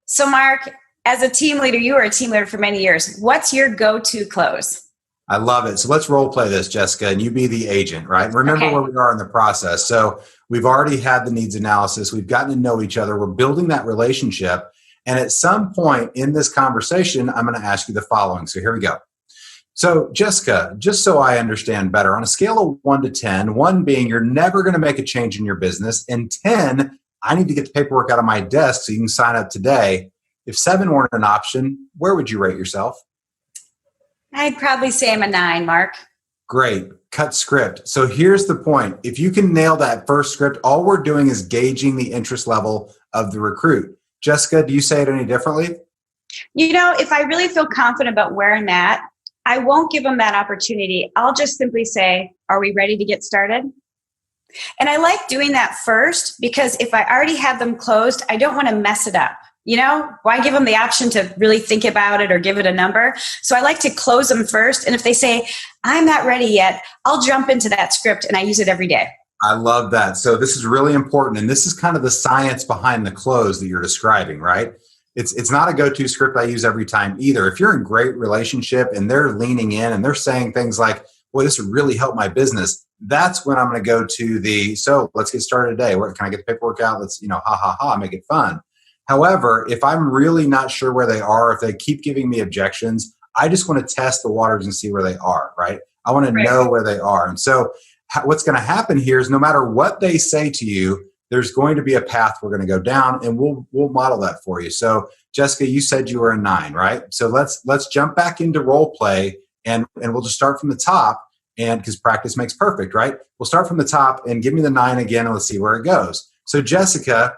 So, Mark, as a team leader, you were a team leader for many years. What's your go-to close? I love it. So let's role play this, Jessica, and you be the agent, right? Remember Okay. where we are in the process. So we've already had the needs analysis. We've gotten to know each other. We're building that relationship. And at some point in this conversation, I'm going to ask you the following. So here we go. So Jessica, just so I understand better, on a scale of 1 to 10, 1 being you're never going to make a change in your business, and 10, I need to get the paperwork out of my desk so you can sign up today. If 7 weren't an option, where would you rate yourself? I'd probably say I'm a 9, Mark. Great. Cut script. So here's the point. If you can nail that first script, all we're doing is gauging the interest level of the recruit. Jessica, do you say it any differently? If I really feel confident about where I'm at, I won't give them that opportunity. I'll just simply say, are we ready to get started? And I like doing that first because if I already have them closed, I don't want to mess it up. Why give them the option to really think about it or give it a number? So I like to close them first. And if they say, I'm not ready yet, I'll jump into that script and I use it every day. I love that. So this is really important. And this is kind of the science behind the close that you're describing, right? It's not a go-to script I use every time either. If you're in great relationship and they're leaning in and they're saying things like, boy, this would really help my business, that's when I'm going to go to so let's get started today. Where can I get the paperwork out? Let's, make it fun. However, if I'm really not sure where they are, if they keep giving me objections, I just want to test the waters and see where they are, right? I want to know where they are. And so what's going to happen here is no matter what they say to you, there's going to be a path we're going to go down, and we'll model that for you. So Jessica, you said you were a 9, right? So let's jump back into role play and we'll just start from the top, and because practice makes perfect, right? We'll start from the top and give me the 9 again, and let's see where it goes. So Jessica,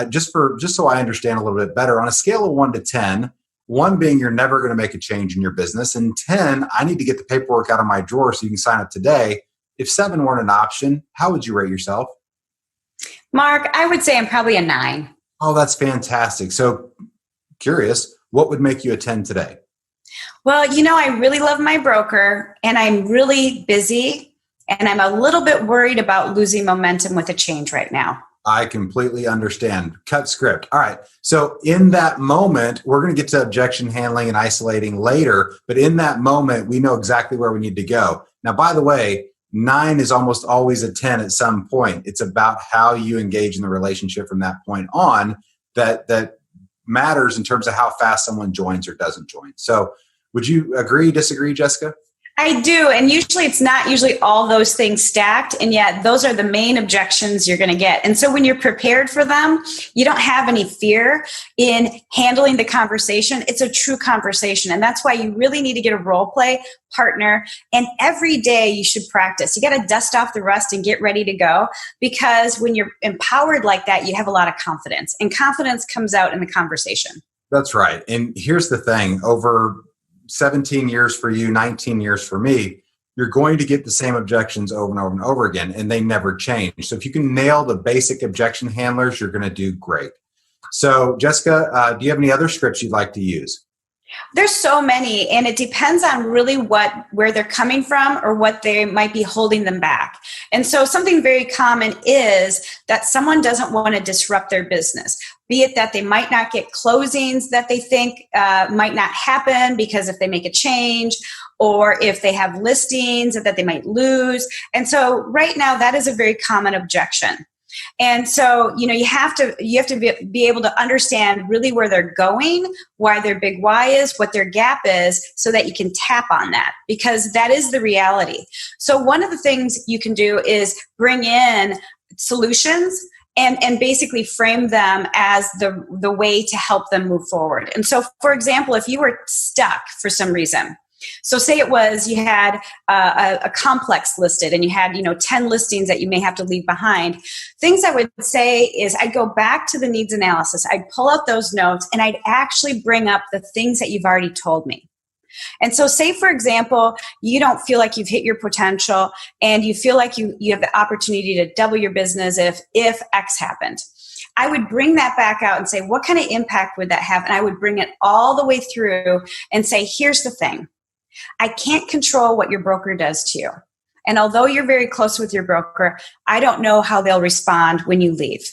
just so I understand a little bit better, on a scale of 1 to 10, 1 being you're never going to make a change in your business, and 10, I need to get the paperwork out of my drawer so you can sign up today. If 7 weren't an option, how would you rate yourself? Mark, I would say I'm probably a 9. Oh, that's fantastic. So curious, what would make you a 10 today? Well, I really love my broker and I'm really busy and I'm a little bit worried about losing momentum with a change right now. I completely understand. Cut script. All right. So in that moment, we're going to get to objection handling and isolating later. But in that moment, we know exactly where we need to go. Now, by the way, 9 is almost always a 10 at some point. It's about how you engage in the relationship from that point on that matters in terms of how fast someone joins or doesn't join. So would you agree, disagree, Jessica? I do. And usually it's not usually all those things stacked. And yet those are the main objections you're going to get. And so when you're prepared for them, you don't have any fear in handling the conversation. It's a true conversation. And that's why you really need to get a role play partner. And every day you should practice. You got to dust off the rust and get ready to go. Because when you're empowered like that, you have a lot of confidence. And confidence comes out in the conversation. That's right. And here's the thing. Over 17 years for you, 19 years for me, you're going to get the same objections over and over and over again, and they never change. So if you can nail the basic objection handlers, you're going to do great. So Jessica, do you have any other scripts you'd like to use? There's so many, and it depends on really where they're coming from or what they might be holding them back. And so something very common is that someone doesn't want to disrupt their business, be it that they might not get closings that they think might not happen because if they make a change, or if they have listings that they might lose. And so right now, that is a very common objection. And so, you have to be able to understand really where they're going, why their big why is, what their gap is, so that you can tap on that, because that is the reality. So one of the things you can do is bring in solutions and basically frame them as the way to help them move forward. And so, for example, if you were stuck for some reason, so say it was you had a complex listed and you had 10 listings that you may have to leave behind. Things I would say is I'd go back to the needs analysis. I'd pull out those notes and I'd actually bring up the things that you've already told me. And so say, for example, you don't feel like you've hit your potential and you feel like you have the opportunity to double your business if X happened. I would bring that back out and say, what kind of impact would that have? And I would bring it all the way through and say, here's the thing. I can't control what your broker does to you. And although you're very close with your broker, I don't know how they'll respond when you leave.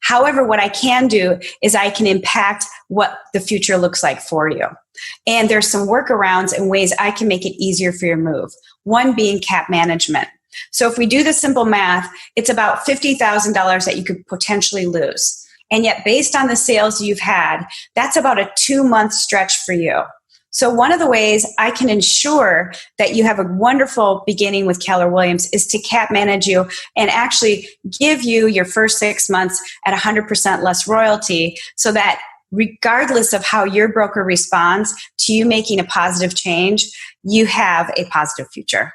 However, what I can do is I can impact what the future looks like for you. And there's some workarounds and ways I can make it easier for your move. One being cap management. So if we do the simple math, it's about $50,000 that you could potentially lose. And yet, based on the sales you've had, that's about a 2-month stretch for you. So one of the ways I can ensure that you have a wonderful beginning with Keller Williams is to cap manage you and actually give you your first 6 months at 100% less royalty, so that regardless of how your broker responds to you making a positive change, you have a positive future.